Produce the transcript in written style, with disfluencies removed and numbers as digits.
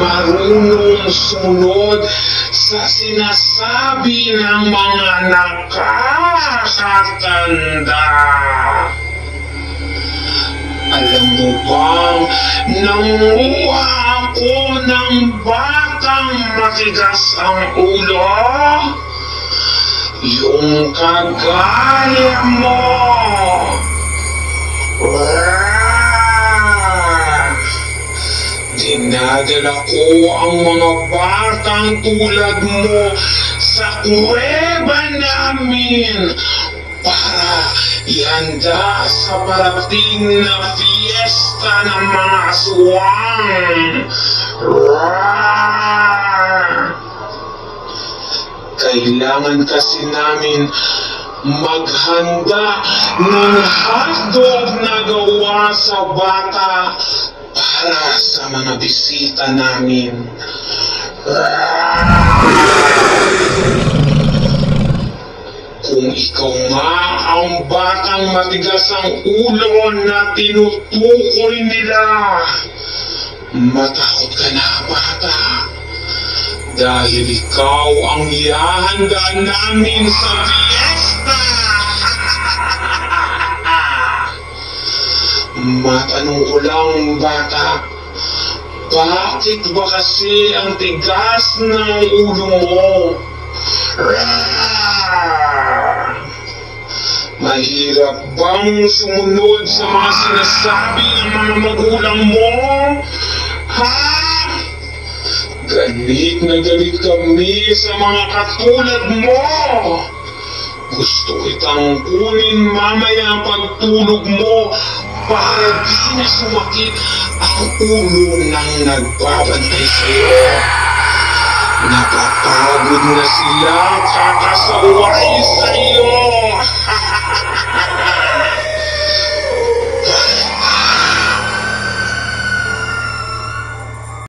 marunong sumunod sa sinasabi ng mga nakakatanda. Alam mo bang nanguha ako ng batang matigas ang ulo? Yung kagaya mo. Dinadala ko ang mga batang tulad mo sa kuweba namin para ihanda sa parating na fiesta ng mga aswang. Kailangan kasi namin maghanda ng hotdog na gawa sa bata para sa mga bisita namin. Kung ikaw nga ang batang matigas ang ulo na tinutukoy nila, matakot ka na, bata. Dahil ikaw ang ihahanda namin sa fiesta. Matanong ko lang, bata, bakit ba kasi ang tigas ng ulo mo? Mahirap bang sumunod sa mga sinasabi ng mga magulang mo? Ha? Galit na galit kami sa mga katulad mo. Gusto kitang kunin mamaya ang pagtulog mo para di na sumakit ang ulo ng nagbabantay sa'yo. Napapagod na sila kakasaway